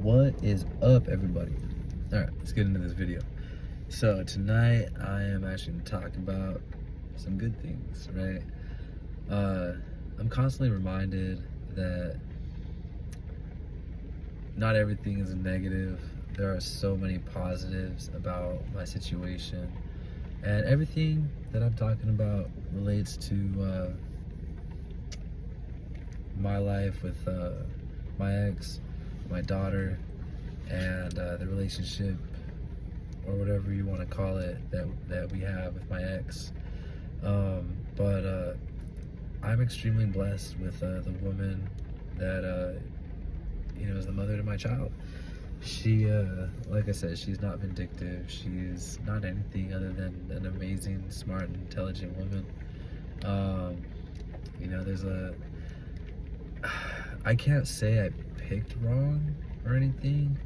What is up, everybody? All right, let's get into this video. So tonight I am actually going to talk about some good things, right? I'm constantly reminded that not everything is a negative. There are so many positives about my situation, and everything that I'm talking about relates to my life with my ex, my daughter, and the relationship, or whatever you want to call it, that we have with my ex. But I'm extremely blessed with the woman that is the mother to my child. She, like I said, she's not vindictive. She's not anything other than an amazing, smart, and intelligent woman. I can't say I picked wrong or anything.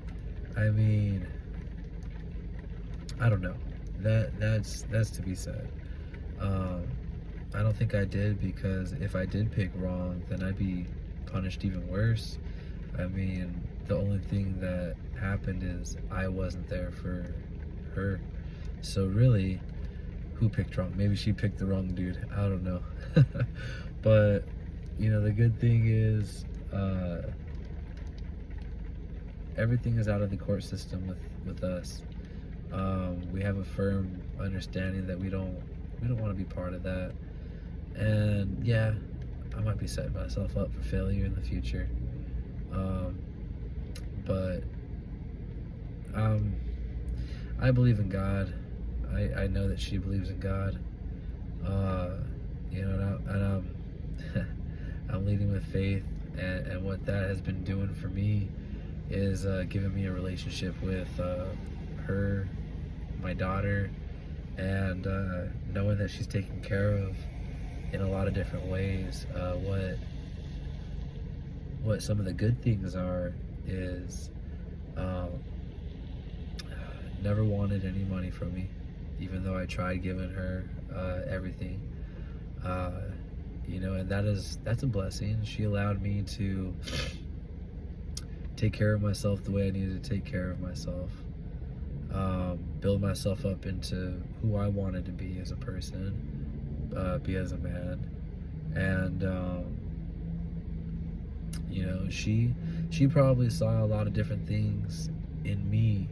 I mean, I don't know. That's to be said. I don't think I did, because if I did pick wrong, then I'd be punished even worse. I mean, the only thing that happened is I wasn't there for her. So really, who picked wrong? Maybe she picked the wrong dude. I don't know. But, the good thing is, everything is out of the court system with us. We have a firm understanding that we don't want to be part of that. And yeah, I might be setting myself up for failure in the future. But I believe in God. I know that she believes in God. And I'm leading with faith, and what that has been doing for me is giving me a relationship with her, my daughter, and knowing that she's taken care of in a lot of different ways. What some of the good things are is never wanted any money from me, even though I tried giving her everything. And that's a blessing. She allowed me to take care of myself the way I needed to take care of myself, build myself up into who I wanted to be as a person, be as a man. And she probably saw a lot of different things in me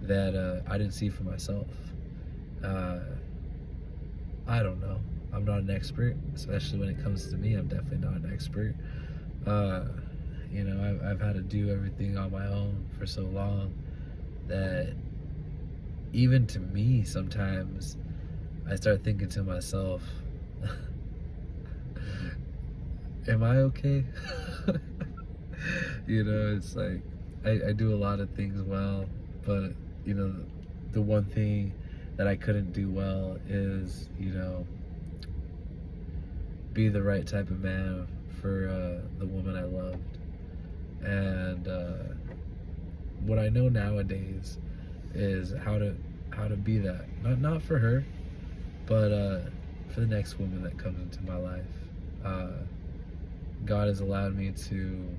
that I didn't see for myself. I don't know. I'm not an expert, especially when it comes to me. I'm definitely not an expert. I've had to do everything on my own for so long that even to me, sometimes I start thinking to myself, am I okay? It's like I do a lot of things well, but the one thing that I couldn't do well is be the right type of man for the woman I loved. And what I know nowadays is how to be that, not for her, but for the next woman that comes into my life. God has allowed me to,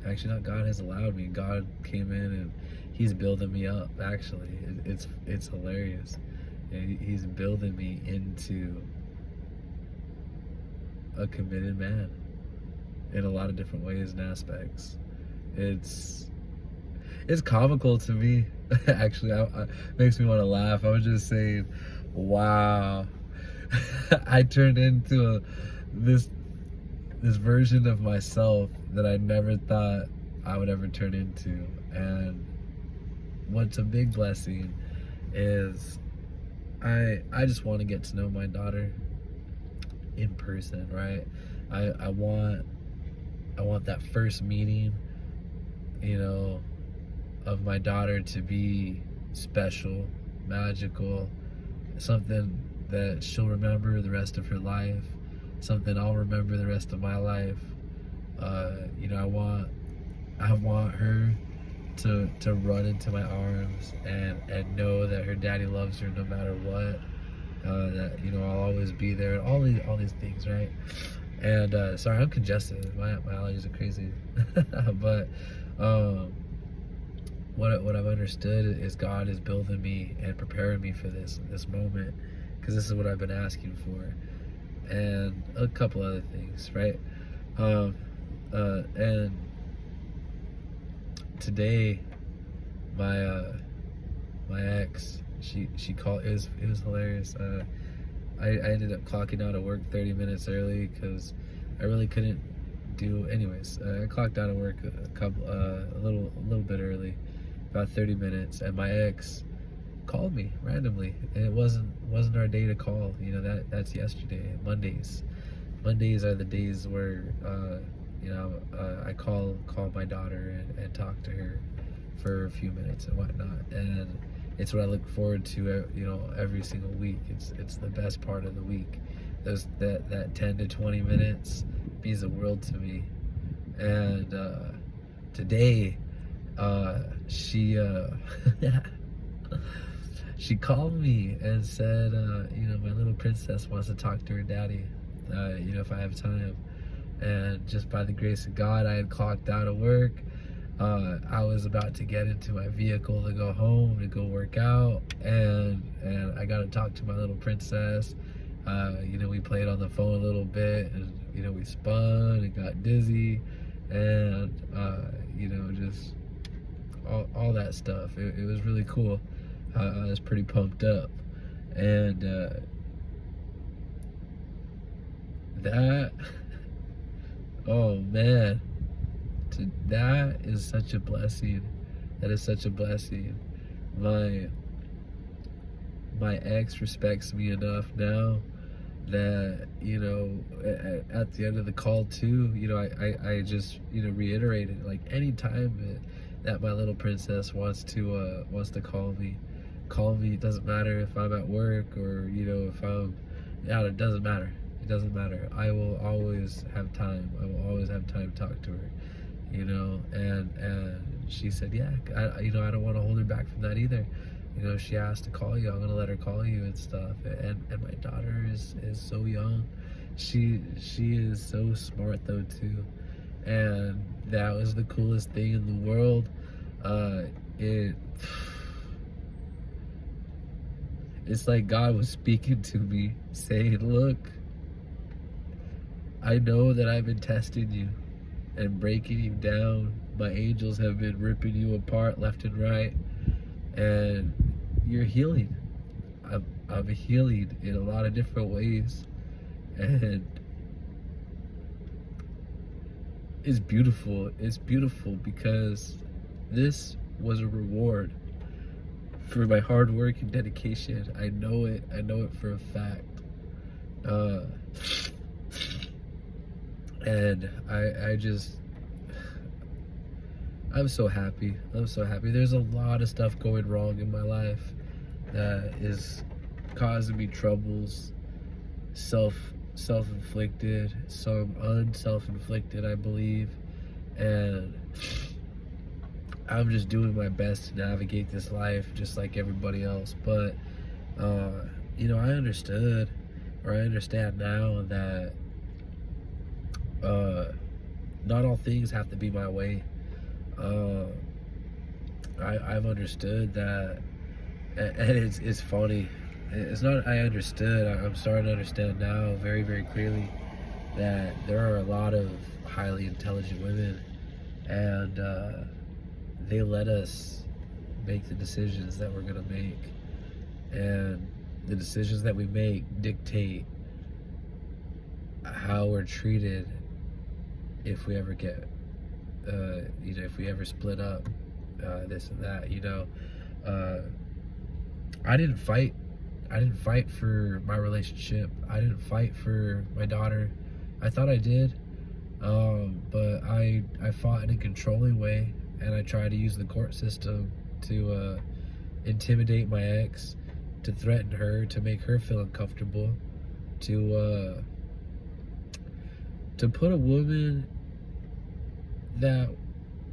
actually not God has allowed me, God came in and he's building me up. Actually, it's hilarious. He's building me into a committed man in a lot of different ways and aspects. It's comical to me. Actually, makes me want to laugh. I was just saying, wow. I turned into this version of myself that I never thought I would ever turn into. And what's a big blessing is I just want to get to know my daughter in person, right? I want that first meeting, of my daughter to be special, magical, something that she'll remember the rest of her life, something I'll remember the rest of my life. I want her to run into my arms and know that her daddy loves her no matter what. That I'll always be there. All these things, right? And sorry, I'm congested. My allergies are crazy. But what I've understood is God is building me and preparing me for this moment, because this is what I've been asking for, and a couple other things, right? And today, my ex, she called. It was hilarious. I ended up clocking out of work 30 minutes early because I really couldn't do. Anyways, I clocked out of work a little bit early, about 30 minutes, and my ex called me randomly, and it wasn't our day to call. That's yesterday. Mondays are the days where I call my daughter and talk to her for a few minutes and whatnot, and it's what I look forward to, every single week. It's the best part of the week. That 10 to 20 minutes means the world to me. And today, she she called me and said, my little princess wants to talk to her daddy, if I have time. And just by the grace of God, I had clocked out of work. I was about to get into my vehicle to go home to go work out, and I got to talk to my little princess. We played on the phone a little bit, and we spun and got dizzy, and just all that stuff. It was really cool. I was pretty pumped up, and that oh man, that is such a blessing. That is such a blessing. My ex respects me enough now that at the end of the call too, I just reiterated, like, anytime that my little princess wants to call me. It doesn't matter if I'm at work or if I'm out. It doesn't matter. I will always have time. I will always have time to talk to her. And she said, yeah, I don't want to hold her back from that either. She asked to call you. I'm gonna let her call you and stuff. And my daughter is so young. She is so smart though too. And that was the coolest thing in the world. It's like God was speaking to me, saying, look, I know that I've been testing you and breaking you down. My angels have been ripping you apart left and right, and you're healing. I'm healing in a lot of different ways, and it's beautiful. It's beautiful because this was a reward for my hard work and dedication. I know it for a fact. And I'm so happy. There's a lot of stuff going wrong in my life that is causing me troubles, self-inflicted, some unself-inflicted, I believe, and I'm just doing my best to navigate this life just like everybody else. But I understand now that not all things have to be my way. I've understood that, and it's funny. It's not I understood. I'm starting to understand now very, very clearly that there are a lot of highly intelligent women, and they let us make the decisions that we're gonna make, and the decisions that we make dictate how we're treated if we ever get if we ever split up, this and that. I didn't fight for my relationship. I didn't fight for my daughter. I thought I did, but I fought in a controlling way, and I tried to use the court system to intimidate my ex, to threaten her, to make her feel uncomfortable, to put a woman that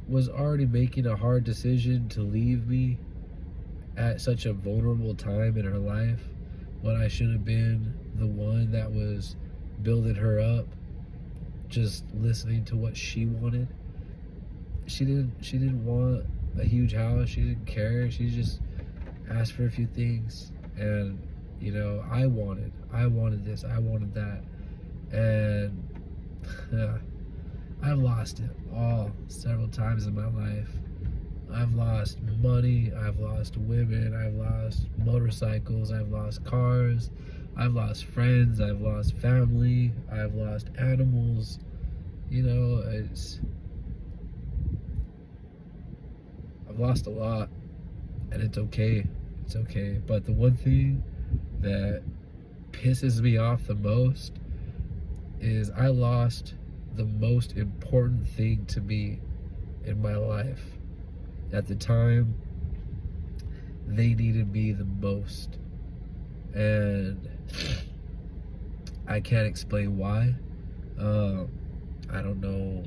was already making a hard decision to leave me at such a vulnerable time in her life, when I should have been the one that was building her up, just listening to what she wanted. She didn't want a huge house. She didn't care. She just asked for a few things. And, you know, I wanted this, I wanted that. And I've lost it all several times in my life. I've lost money, I've lost women, I've lost motorcycles, I've lost cars, I've lost friends, I've lost family, I've lost animals. You know, I've lost a lot, and it's okay. It's okay. But the one thing that pisses me off the most is I lost the most important thing to me in my life. At the time, they needed me the most. And I can't explain why. I don't know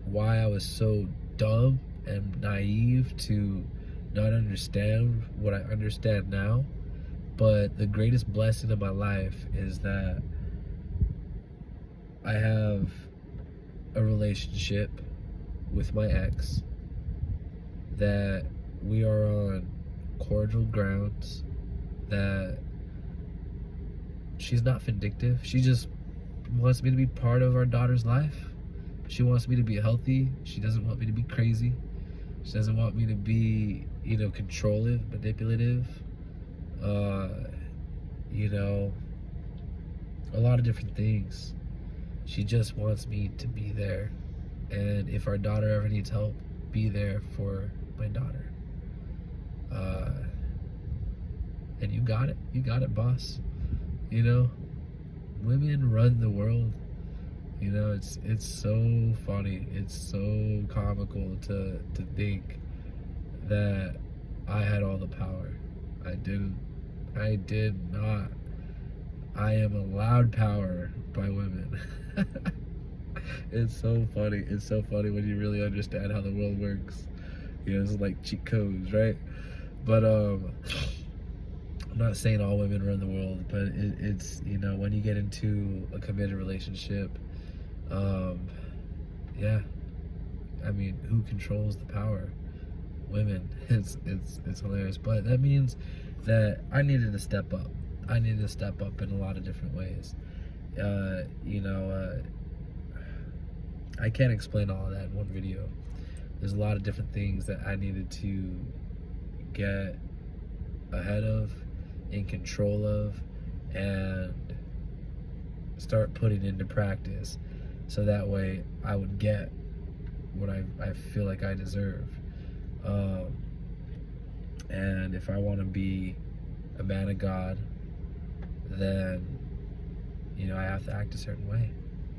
why I was so dumb and naive to not understand what I understand now. But the greatest blessing of my life is that I have a relationship with my ex, that we are on cordial grounds, that she's not vindictive. She just wants me to be part of our daughter's life. She wants me to be healthy. She doesn't want me to be crazy. She doesn't want me to be, you know, controlling, manipulative. You know, a lot of different things. She just wants me to be there. And if our daughter ever needs help, be there for my daughter. And you got it, boss. You know, women run the world. You know, it's so funny, it's so comical to think that I had all the power. I did not. I am allowed power by women. It's so funny. It's so funny when you really understand how the world works. You know, it's like cheat codes, right? But I'm not saying all women run the world, but it's, you know, when you get into a committed relationship, yeah, I mean, who controls the power? Women. It's hilarious. But that means that I needed to step up. I needed to step up in a lot of different ways. You know, I can't explain all of that in one video. There's a lot of different things that I needed to get ahead of, in control of, and start putting into practice, so that way I would get what I feel like I deserve. And if I want to be a man of God, then, you know, I have to act a certain way.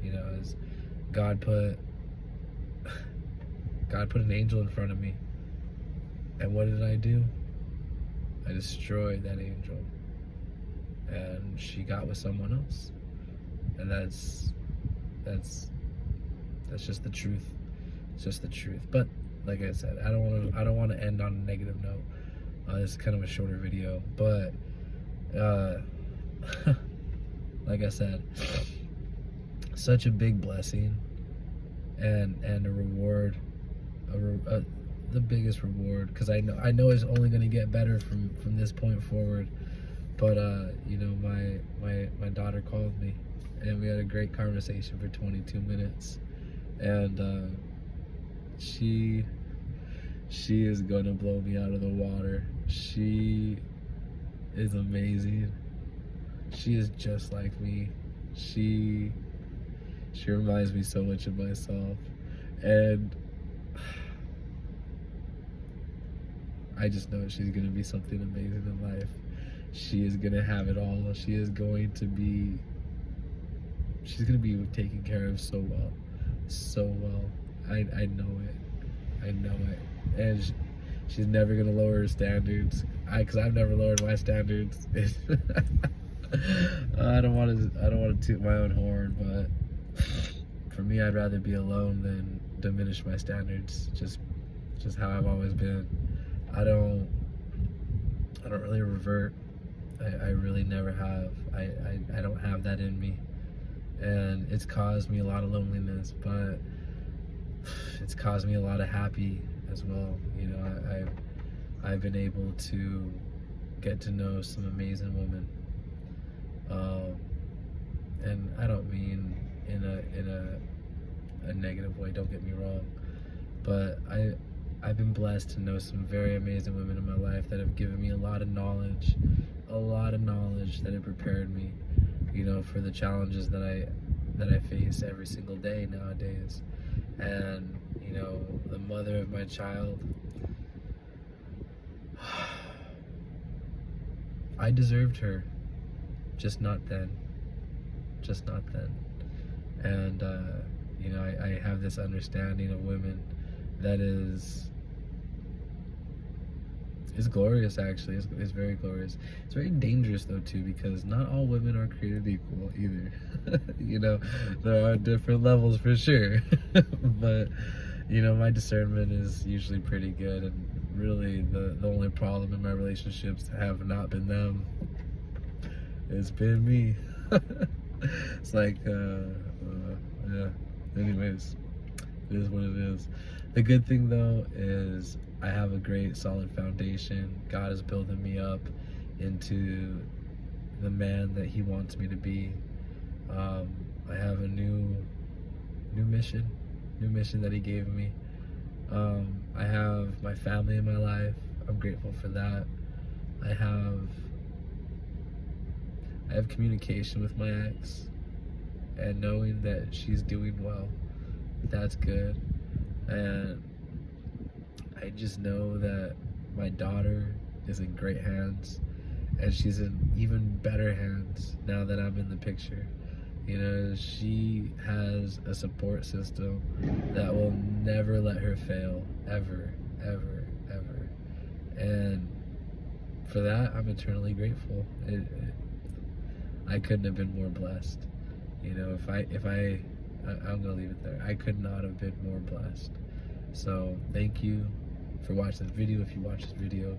You know, as God put an angel in front of me, and what did I do? I destroyed that angel, and she got with someone else. And that's just the truth. It's just the truth. But like I said, I don't want to end on a negative note. This is kind of a shorter video, but like I said, such a big blessing, and a reward, the biggest reward, because I know it's only going to get better from this point forward. But you know, my daughter called me, and we had a great conversation for 22 minutes, and she is gonna blow me out of the water. She is amazing. She is just like me. She reminds me so much of myself, and I just know she's gonna be something amazing in life. She is gonna have it all. She's gonna be taken care of so well, so well. I know it. I know it. And she's never gonna lower her standards. Cause I've never lowered my standards. I don't want to toot my own horn, but for me, I'd rather be alone than diminish my standards. Just how I've always been. I don't really revert. I really never have. I don't have that in me, and it's caused me a lot of loneliness. But it's caused me a lot of happy as well. You know, I've been able to get to know some amazing women, and I don't mean in a negative way. Don't get me wrong, but I've been blessed to know some very amazing women in my life that have given me a lot of knowledge that have prepared me, you know, for the challenges that I face every single day nowadays. And, you know, the mother of my child, I deserved her, just not then. And, you know, I have this understanding of women that is glorious, actually. It's very glorious. It's very dangerous, though, too, because not all women are created equal, either. You know, there are different levels, for sure. But, you know, my discernment is usually pretty good, and really the only problem in my relationships have not been them. It's been me. It's like, yeah. Anyways, it is what it is. The good thing, though, is I have a great solid foundation. God is building me up into the man that he wants me to be. I have a new mission that he gave me. I have my family in my life. I'm grateful for that. I have communication with my ex, and knowing that she's doing well, that's good. And I just know that my daughter is in great hands, and she's in even better hands now that I'm in the picture. You know, she has a support system that will never let her fail, ever. And for that, I'm eternally grateful. I couldn't have been more blessed. You know, I'm gonna leave it there. I could not have been more blessed. So thank you for watching this video. If you watched this video,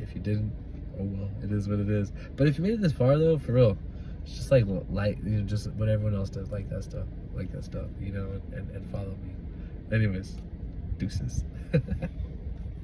if you didn't, oh well, it is what it is. But if you made it this far, though, for real, it's just like you know, just what everyone else does, like that stuff, you know, and follow me. Anyways, deuces.